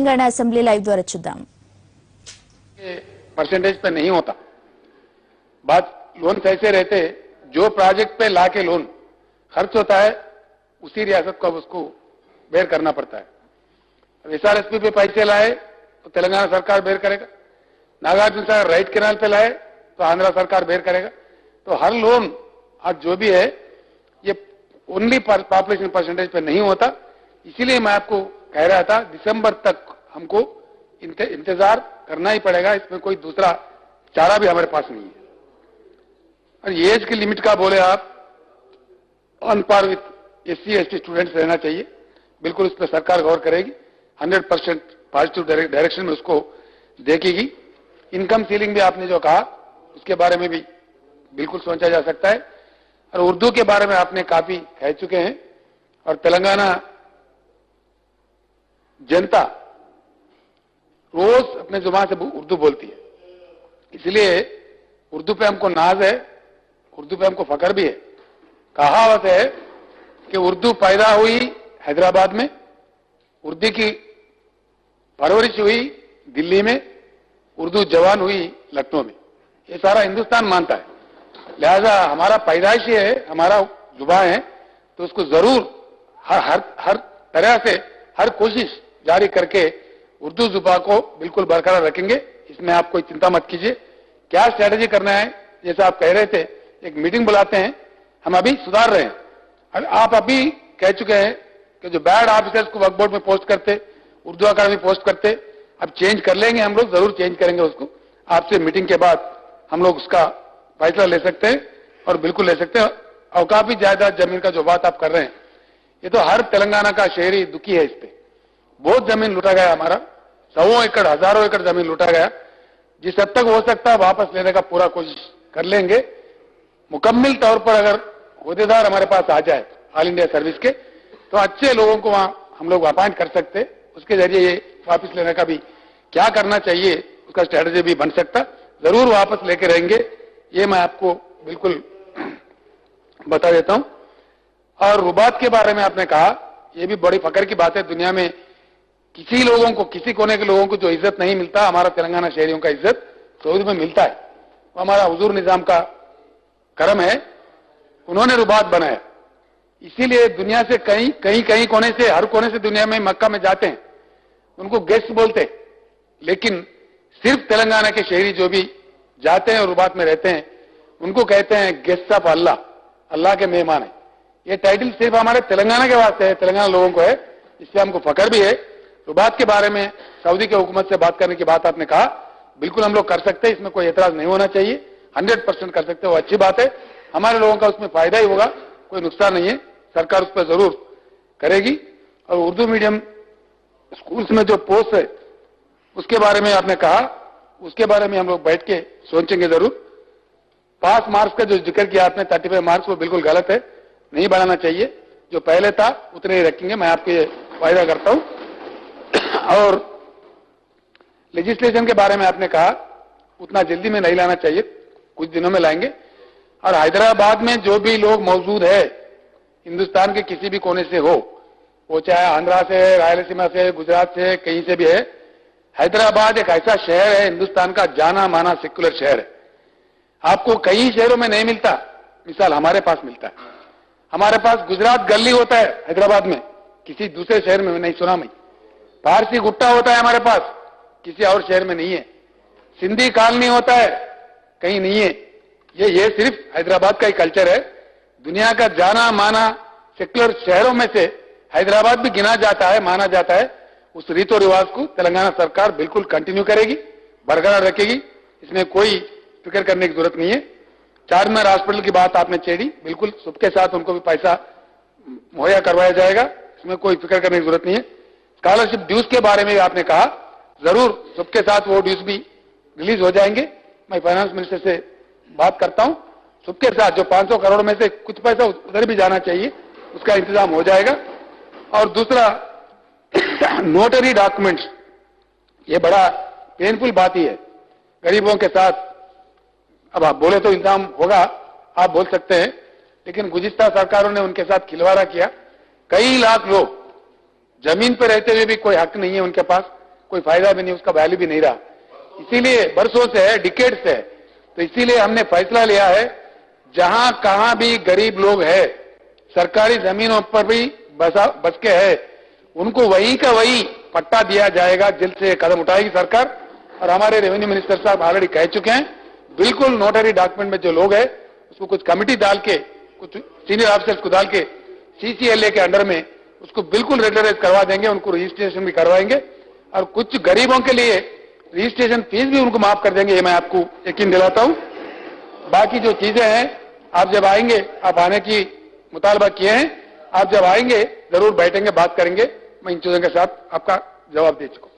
Telangana assembly live ద్వారా చూద్దాం. Percentage पे नहीं होता, बात लोन कैसे रहते, जो प्रोजेक्ट पे लाके लोन खर्च होता है उसी रियासत को अब उसको बेयर करना पड़ता है. एसआरएसपी पे पैसे लाए तो तेलंगाना सरकार बेयर करेगा, नागार्जुन सागर राइट कैनाल पे लाए तो आंध्र सरकार बेयर करेगा. तो हर लोन आज जो भी है ये ओनली पॉपुलेशन परसेंटेज पे नहीं होता. इसीलिए मैं आपको कह रहा था दिसंबर तक हमको इंतजार करना ही पड़ेगा, इसमें कोई दूसरा चारा भी हमारे पास नहीं है. और एज की लिमिट का बोले आप on par with SC ST students रहना चाहिए, बिल्कुल उस पर सरकार गौर करेगी, 100% पॉजिटिव डायरेक्शन में उसको देखेगी. इनकम सीलिंग भी आपने जो कहा उसके बारे में भी बिल्कुल सोचा जा सकता है. और उर्दू के बारे में आपने काफी कह चुके हैं और तेलंगाना जनता रोज अपने जुबान से उर्दू बोलती है, इसलिए उर्दू पे हमको नाज है, उर्दू पे हमको फख्र भी है. कहावत है कि उर्दू पैदा हुई हैदराबाद में, उर्दू की परवरिश हुई दिल्ली में, उर्दू जवान हुई लखनऊ में. ये सारा हिंदुस्तान मानता है. लिहाजा हमारा पैदाइश है, हमारा जुबान है, तो उसको जरूर हर तरह से हर कोशिश जारी करके उर्दू जुबान को बिल्कुल बरकरार रखेंगे. इसमें आप कोई चिंता मत कीजिए. क्या स्ट्रेटेजी करना है, जैसा आप कह रहे थे, एक मीटिंग बुलाते हैं, हम अभी सुधार रहे हैं. आप अभी कह चुके हैं कि जो बैड ऑफिसर्स को वर्क बोर्ड में पोस्ट करते, उर्दू अकादमी पोस्ट करते, अब चेंज कर लेंगे, हम लोग जरूर चेंज करेंगे उसको. आपसे मीटिंग के बाद हम लोग उसका फैसला ले सकते हैं और बिल्कुल ले सकते हैं. और काफी जायदाद जमीन का जो बात आप कर रहे हैं, ये तो हर तेलंगाना का शहरी दुखी है. इस पे बहुत जमीन लूटा गया, हमारा 100 एकड़ 1000 एकड़ जमीन लूटा गया. जिस हद तक हो सकता है वापस लेने का पूरा कोशिश कर लेंगे. मुकम्मल तौर पर अगर होदेदार हमारे पास आ जाए ऑल इंडिया सर्विस के, तो अच्छे लोगों को वहां हम लोग अपॉइंट कर सकते, उसके जरिए ये वापस लेने का भी क्या करना चाहिए उसका स्ट्रेटेजी भी बन सकता. जरूर वापस लेके रहेंगे, ये मैं आपको बिल्कुल बता देता हूं. और रुबात के बारे में आपने कहा, यह भी बड़ी फख्र की बात है. दुनिया में किसी लोगों को, किसी कोने के लोगों को जो इज्जत नहीं मिलता, हमारा तेलंगाना शहरियों का इज्जत सऊदी में मिलता है. वो हमारा हुजूर निजाम का करम है, उन्होंने रुबात बनाया. इसीलिए दुनिया से कहीं कोने से, हर कोने से दुनिया में मक्का में जाते हैं, उनको गेस्ट बोलते. लेकिन सिर्फ तेलंगाना के शहरी जो भी जाते हैं और रुबात में रहते हैं, उनको कहते हैं गेस्ट ऑफ अल्लाह, अल्लाह के मेहमान है. ये टाइटल सिर्फ हमारे तेलंगाना के वास्ते है, तेलंगाना लोगों को है, इससे हमको फख्र भी है. रुबात के बारे में सऊदी के हुकूमत से बात करने की बात आपने कहा, बिल्कुल हम लोग कर सकते हैं, इसमें कोई एतराज नहीं होना चाहिए. 100% कर सकते हो, अच्छी बात है. हमारे लोगों का उसमें फायदा ही होगा, कोई नुकसान नहीं है. सरकार उस पर जरूर करेगी. और उर्दू मीडियम स्कूल्स में जो पोस्ट है उसके बारे में आपने कहा, उसके बारे में हम लोग बैठ के सोचेंगे जरूर. पास मार्क्स का जो जिक्र किया आपने 35 मार्क्स, वो बिल्कुल गलत है, नहीं बढ़ाना चाहिए. जो पहले था उतने ही रखेंगे, मैं आपके वायदा करता हूं. और लेजिस्लेशन के बारे में आपने कहा उतना जल्दी में नहीं लाना चाहिए, कुछ दिनों में लाएंगे. और हैदराबाद में जो भी लोग मौजूद है, हिंदुस्तान के किसी भी कोने से हो, वो चाहे आंध्रा से, रायलसीमा से, गुजरात से, कहीं से भी है, हैदराबाद एक ऐसा शहर है, हिंदुस्तान का जाना माना सेक्युलर शहर है. आपको कई शहरों में नहीं मिलता, मिसाल हमारे पास मिलता है. हमारे पास गुजरात गली होता है हैदराबाद में, किसी दूसरे शहर में नहीं सुना. मैं पारसी गुट्टा होता है हमारे पास, किसी और शहर में नहीं है. सिंधी कॉलोनी होता है, कहीं नहीं है. ये सिर्फ हैदराबाद का ही कल्चर है. दुनिया का जाना माना सेक्युलर शहरों में से हैदराबाद भी गिना जाता है, माना जाता है. उस रीतो रिवाज को तेलंगाना सरकार बिल्कुल कंटिन्यू करेगी, बरकरार रखेगी, इसमें कोई फिक्र करने की जरूरत नहीं है. चारमीनार हॉस्पिटल की बात आपने छेड़ी, बिल्कुल सबके साथ उनको भी पैसा मुहैया करवाया जाएगा, इसमें कोई फिक्र करने की जरूरत नहीं है. स्कॉलरशिप ड्यूज के बारे में आपने कहा, जरूर सबके साथ वो ड्यूज भी रिलीज हो जाएंगे. मैं फाइनेंस मिनिस्टर से बात करता हूं, सबके साथ जो 500 करोड़ में से कुछ पैसा उधर भी जाना चाहिए, उसका इंतजाम हो जाएगा. और दूसरा नोटरी डॉक्यूमेंट्स, ये बड़ा पेनफुल बात ही है गरीबों के साथ. अब आप बोले तो इंतजाम होगा, आप बोल सकते हैं, लेकिन गुज़िश्ता सरकारों ने उनके साथ खिलवाड़ा किया. कई लाख लोग जमीन पर रहते हुए भी कोई हक नहीं है उनके पास, कोई फायदा भी नहीं, उसका वैल्यू भी नहीं रहा। इसीलिए बरसों से है, डिकेड से है। तो इसीलिए हमने फैसला लिया है, जहां कहां भी गरीब लोग है, सरकारी जमीनों पर भी बस के है, उनको वहीं का वही पट्टा दिया जाएगा। जल्द से कदम उठाएगी सरकार। और हमारे रेवेन्यू मिनिस्टर साहब ऑलरेडी कह चुके हैं, बिल्कुल नोटरी डॉक्यूमेंट में जो लोग है उसको कुछ कमिटी डाल के, कुछ सीनियर ऑफिसर्स को डाल के सीसीएलए के अंडर में उसको बिल्कुल रेगुलराइज करवा देंगे, उनको रजिस्ट्रेशन भी करवाएंगे। और कुछ गरीबों के लिए रजिस्ट्रेशन फीस भी उनको माफ कर देंगे, ये मैं आपको यकीन दिलाता हूं। बाकी जो चीजें हैं, आप जब आएंगे, आप आने की मुतालबा किए हैं, आप जब आएंगे जरूर बैठेंगे, बात करेंगे। मैं इन चीजों के साथ आपका जवाब दे चुका हूं।